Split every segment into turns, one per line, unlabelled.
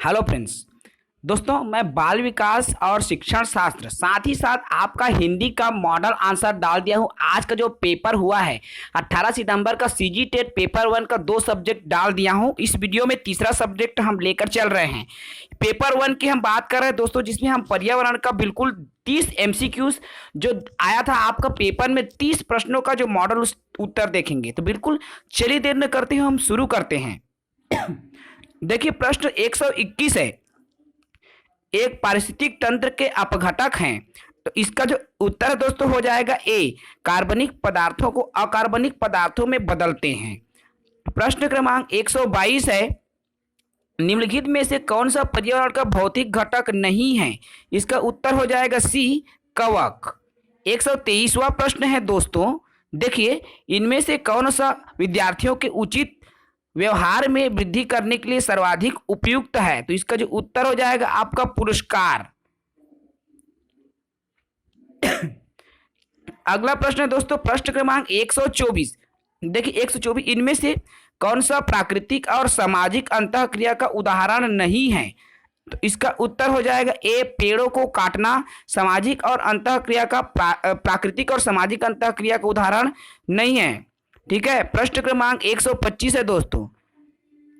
Hello friends. दोस्तों, मैं बाल विकास और शिक्षण शास्त्र साथ ही साथ आपका हिंदी का मॉडल आंसर डाल दिया हूं। आज का जो पेपर हुआ है 18 सितंबर का सीजी टेट पेपर 1 का 2 सब्जेक्ट डाल दिया हूं। इस वीडियो में तीसरा सब्जेक्ट हम लेकर चल रहे हैं। पेपर 1 की हम बात कर रहे हैं दोस्तों, जिसमें हम पर्यावरण का बिल्कुल 30 एमसीक्यूज जो आया था आपका पेपर में, 30 प्रश्नों का जो मॉडल उत्तर देखेंगे। तो बिल्कुल चलिए देर न करते हुए हम शुरू करते हैं। देखिए, प्रश्न 121 है। एक पारिस्थितिक तंत्र के अपघटक हैं, तो इसका जो उत्तर है दोस्तों हो जाएगा ए, कार्बनिक पदार्थों को अकार्बनिक पदार्थों में बदलते हैं। प्रश्न क्रमांक 122 है। निम्नलिखित में से कौन सा पर्यावरण का भौतिक घटक नहीं है? इसका उत्तर हो जाएगा सी, कवक। 123वां प्रश्न है दोस्तों। देखिए, इनमें से कौन सा विद्यार्थियों के उचित व्यवहार में वृद्धि करने के लिए सर्वाधिक उपयुक्त है? तो इसका जो उत्तर हो जाएगा आपका पुरस्कार। अगला प्रश्न है दोस्तों, प्रश्न क्रमांक 124। देखिए 124, इनमें से कौन सा प्राकृतिक और सामाजिक अंतःक्रिया का उदाहरण नहीं है? तो इसका उत्तर हो जाएगा ए, पेड़ों को काटना सामाजिक और अंतःक्रिया का प्राकृतिक और सामाजिक अंतःक्रिया का उदाहरण नहीं है। ठीक है। प्रश्न क्रमांक 125 है दोस्तों।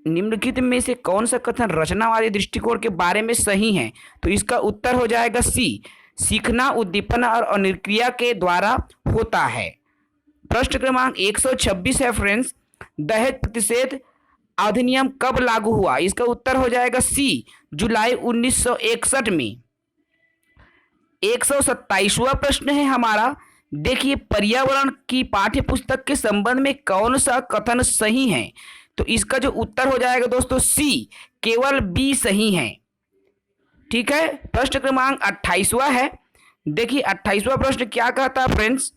निम्नलिखित में से कौन सा कथन रचनावादी दृष्टिकोण के बारे में सही है? तो इसका उत्तर हो जाएगा सी, सीखना उद्दीपन और अनुक्रिया के द्वारा होता है। प्रश्न क्रमांक 126 है फ्रेंड्स। दहेज प्रतिषेध अधिनियम कब लागू हुआ? इसका उत्तर हो जाएगा सी, जुलाई 1961 में। 127वां प्रश्न है हमारा। देखिए, पर्यावरण की पाठ्य पुस्तक के संबंध में कौन सा कथन सही है? तो इसका जो उत्तर हो जाएगा दोस्तों सी, केवल बी सही है। ठीक है। प्रश्न क्रमांक 28वां है। देखिए 28वां प्रश्न क्या कहता है फ्रेंड्स।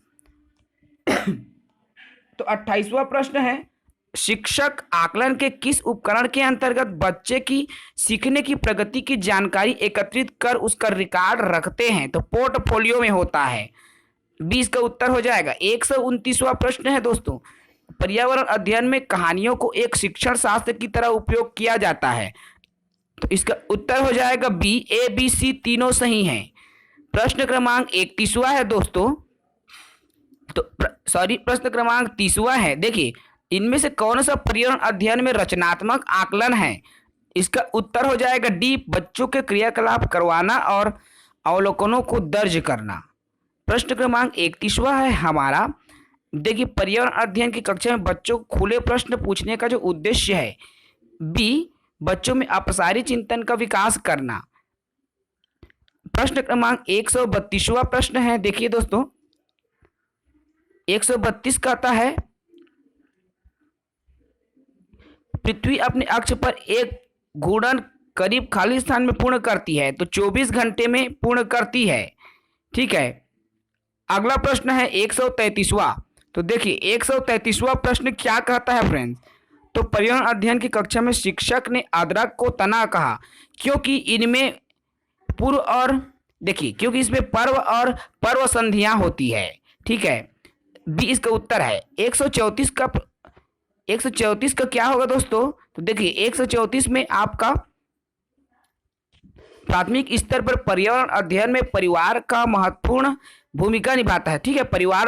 तो 28वां प्रश्न है, शिक्षक आकलन के किस उपकरण के अंतर्गत बच्चे की सीखने की प्रगति की जानकारी एकत्रित कर उसका रिकॉर्ड रखते हैं? तो पोर्टफोलियो में होता है। 20 का उत्तर हो जाएगा। 129वां प्रश्न है दोस्तों। पर्यावरण अध्ययन में कहानियों को एक शिक्षण शास्त्र की तरह उपयोग किया जाता है? तो इसका उत्तर हो जाएगा बी, ए बी सी तीनों सही हैं। प्रश्न क्रमांक 31वां है दोस्तों। तो प्रश्न क्रमांक 30वां है। देखिए, इनमें से कौन सा पर्यावरण अध्ययन में रचनात्मक आकलन है? इसका उत्तर हो जाएगा डी, बच्चों के क्रियाकलाप करवाना और अवलोकनों को दर्ज करना। प्रश्न क्रमांक 31वां है हमारा। देखिए, पर्यावरण अध्ययन की कक्षा में बच्चों को खुले प्रश्न पूछने का जो उद्देश्य है, बी, बच्चों में अपसारी चिंतन का विकास करना। प्रश्न क्रमांक 132वां प्रश्न है। देखिए दोस्तों, 132 कहता है, पृथ्वी अपने अक्ष पर एक घूर्णन करीब खाली स्थान में पूर्ण करती है, तो 24 घंटे में पूर्ण करती है। ठीक है। अगला प्रश्न है 133वां। तो देखिए 133वां प्रश्न क्या कहता है फ्रेंड्स। तो पर्यावरण अध्ययन की कक्षा में शिक्षक ने अदरक को तना कहा क्योंकि इनमें पूर्व और देखिए क्योंकि इसमें पर्व और पर्व संधियां होती है। ठीक है। बी इसका उत्तर है। 134 का क्या होगा दोस्तों? तो देखिए 134 में आपका प्राथमिक स्तर पर पर्यावरण अध्ययन में परिवार का महत्वपूर्ण भूमिका निभाता है। ठीक है। परिवार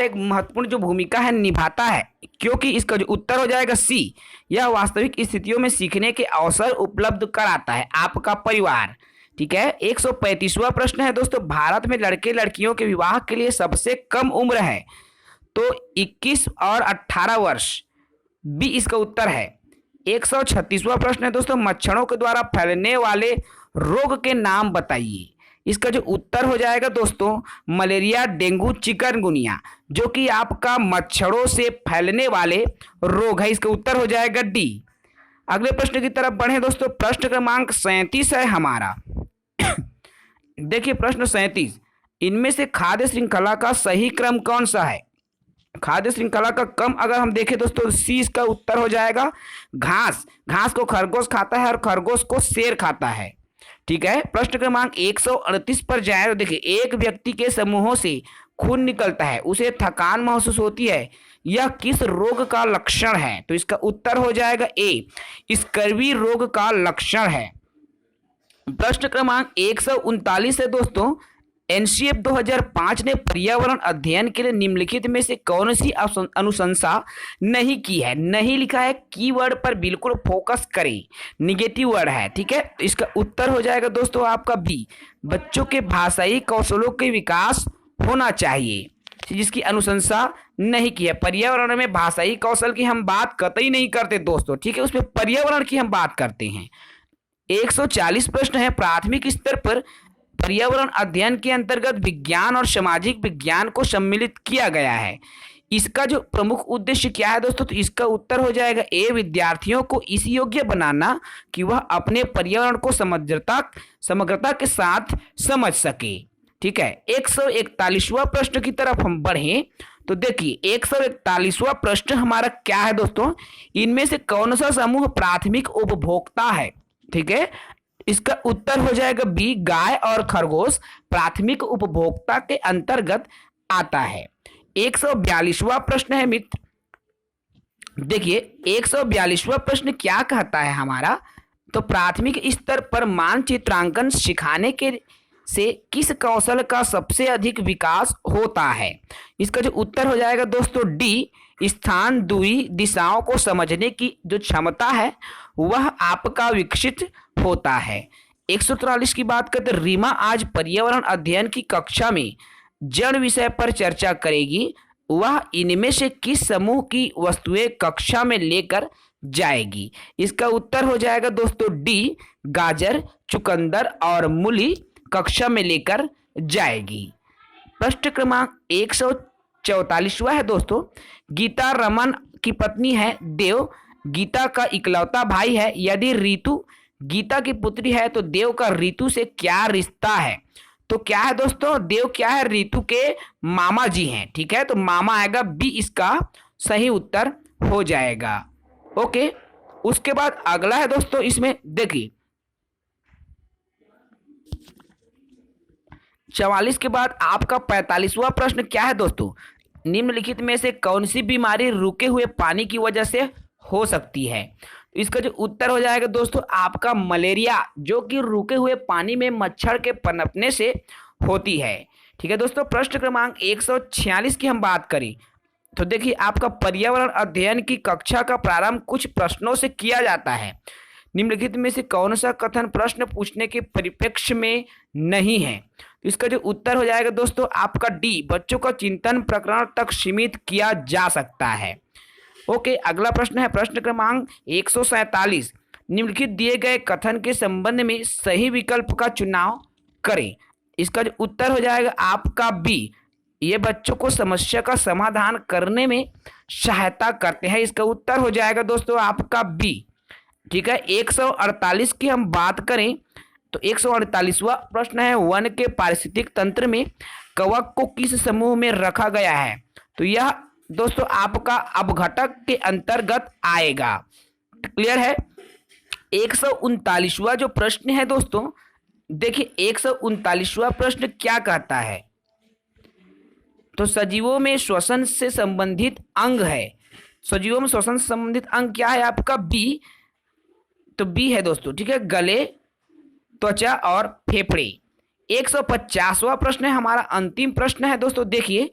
एक महत्वपूर्ण जो भूमिका है निभाता है, क्योंकि इसका जो उत्तर हो जाएगा सी, यह वास्तविक स्थितियों में सीखने के अवसर उपलब्ध कराता है आपका परिवार। ठीक है। 135वां प्रश्न है दोस्तों। भारत में लड़के लड़कियों के विवाह के लिए सबसे कम उम्र है, तो 21 और 18 वर्ष। बी इसका उत्तर है। 136वां प्रश्न है दोस्तों। मच्छरों के द्वारा फैलने वाले रोग के नाम बताइए। इसका जो उत्तर हो जाएगा दोस्तों मलेरिया, डेंगू, चिकनगुनिया, जो कि आपका मच्छरों से फैलने वाले रोग है। इसका उत्तर हो जाएगा डी। अगले प्रश्न की तरफ बढ़े दोस्तों। प्रश्न क्रमांक 37 है हमारा। देखिए प्रश्न 37, इनमें से खाद्य श्रृंखला का सही क्रम कौन सा है? खाद्य श्रृंखला का क्रम अगर हम देखें दोस्तों, सी इसका उत्तर हो जाएगा घास। घास को खरगोश खाता है और खरगोश को शेर खाता है। ठीक है। प्रश्न क्रमांक 138 पर जाए तो देखिए, एक व्यक्ति के समूहों से खून निकलता है, उसे थकान महसूस होती है, यह किस रोग का लक्षण है? तो इसका उत्तर हो जाएगा ए, स्कर्वी रोग का लक्षण है। प्रश्न क्रमांक 139 है दोस्तों, एनसीएफ 2005 ने पर्यावरण अध्ययन के लिए निम्नलिखित में से कौन सी अनुशंसा नहीं की है? नहीं लिखा है, कीवर्ड पर बिल्कुल फोकस करें, निगेटिव वर्ड है, ठीक है। तो इसका उत्तर हो जाएगा दोस्तों आपका बी, बच्चों के भाषाई कौशलों के विकास होना चाहिए, जिसकी अनुशंसा नहीं की है। पर्यावरण में भाषाई कौशल की हम बात कतई नहीं करते दोस्तों, ठीक है, उसमें पर्यावरण की हम बात करते हैं। 140 प्रश्न है, प्राथमिक स्तर पर पर्यावरण अध्ययन के अंतर्गत विज्ञान और सामाजिक विज्ञान को सम्मिलित किया गया है। इसका जो प्रमुख उद्देश्य क्या है दोस्तों? तो इसका उत्तर हो जाएगा ए, विद्यार्थियों को इस योग्य बनाना कि वह अपने पर्यावरण को समग्रता के साथ समझ सके, ठीक है। 141वां प्रश्न की तरफ हम बढ़ें तो देखिए 141वां प्रश्न हमारा क्या है दोस्तों? इनमें से कौन सा समूह प्राथमिक उपभोक्ता है? ठीक है, इसका उत्तर हो जाएगा बी, गाय और खरगोश प्राथमिक उपभोक्ता के अंतर्गत आता है। 142वां प्रश्न है मित्र, देखिए 142वां प्रश्न क्या कहता है हमारा? तो प्राथमिक स्तर पर मानचित्रांकन सिखाने के से किस कौशल का सबसे अधिक विकास होता है? इसका जो उत्तर हो जाएगा दोस्तों डी, स्थान दूरी दिशाओं को समझने की जो क्षमता है वह आपका विकसित होता है। 143 की बात करते, रीमा आज पर्यावरण अध्ययन की कक्षा में जड़ विषय पर चर्चा करेगी, वह इनमें से किस समूह की वस्तुएं कक्षा में लेकर जाएगी? इसका उत्तर हो जाएगा दोस्तों डी, गाजर, चुकंदर और मूली कक्षा में लेकर जाएगी। प्रश्न क्रमांक 144वां है दोस्तों, गीता रमन की पत्नी है, देव गीता का इकलौता भाई है, यदि ऋतु गीता की पुत्री है तो देव का ऋतु से क्या रिश्ता है? तो क्या है दोस्तों? देव क्या है? ऋतु के मामा जी हैं, ठीक है, तो मामा आएगा बी, इसका सही उत्तर हो जाएगा। ओके, उसके बाद अगला है दोस्तों, इसमें देखिए 44 के बाद आपका 45वां प्रश्न क्या है दोस्तों? निम्नलिखित में से कौन सी बीमारी रुके हुए पानी की वजह से हो सकती है? इसका जो उत्तर हो जाएगा दोस्तों आपका मलेरिया, जो कि रुके हुए पानी में मच्छर के पनपने से होती है, ठीक है दोस्तों। प्रश्न क्रमांक 146 की हम बात करें तो देखिए आपका पर्यावरण अध्ययन की कक्षा का प्रारंभ कुछ प्रश्नों से किया जाता है, निम्नलिखित में से कौन सा कथन प्रश्न पूछने के परिप्रेक्ष्य में नहीं है? तो इसका जो उत्तर हो जाएगा दोस्तों आपका डी, बच्चों का चिंतन प्रकरण तक सीमित किया जा सकता है। ओके, अगला प्रश्न है प्रश्न क्रमांक 147, निम्नलिखित दिए गए कथन के संबंध में सही विकल्प का चुनाव करें। इसका जो उत्तर हो जाएगा आपका बी, ये बच्चों को समस्या का समाधान करने में सहायता करते हैं। इसका उत्तर हो जाएगा दोस्तों आपका बी, ठीक है। 148 की हम बात करें तो 148वां प्रश्न है, वन के पारिस्थितिक तंत्र में कवक को किस समूह में रखा गया है? तो यह दोस्तों आपका अपघटक के अंतर्गत आएगा, क्लियर है। 139वां जो प्रश्न है दोस्तों, देखिए 139वां प्रश्न क्या कहता है? तो सजीवों में श्वसन से संबंधित अंग है, सजीवों में श्वसन से संबंधित अंग क्या है आपका? बी, तो बी है दोस्तों, ठीक है, गले, त्वचा और फेफड़े। 150वां प्रश्न है हमारा, अंतिम प्रश्न है दोस्तों, देखिए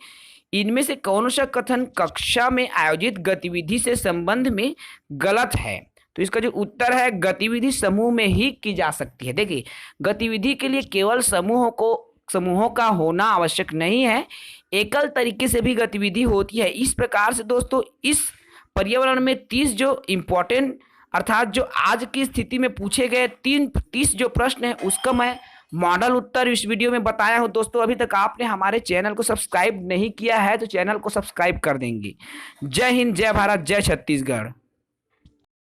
इनमें से कौन सा कथन कक्षा में आयोजित गतिविधि से संबंध में गलत है? तो इसका जो उत्तर है गतिविधि समूह में ही की जा सकती है। देखिए गतिविधि के लिए केवल समूहों का होना आवश्यक नहीं है, एकल तरीके से भी गतिविधि होती है। इस प्रकार से दोस्तों इस पर्यावरण में 30 जो इम्पोर्टेंट अर्थात जो आज की स्थिति में पूछे गए 30 जो प्रश्न है उसका मैं मॉडल उत्तर इस वीडियो में बताया हूं दोस्तों। अभी तक आपने हमारे चैनल को सब्सक्राइब नहीं किया है तो चैनल को सब्सक्राइब कर देंगे। जय हिंद, जय भारत, जय छत्तीसगढ़।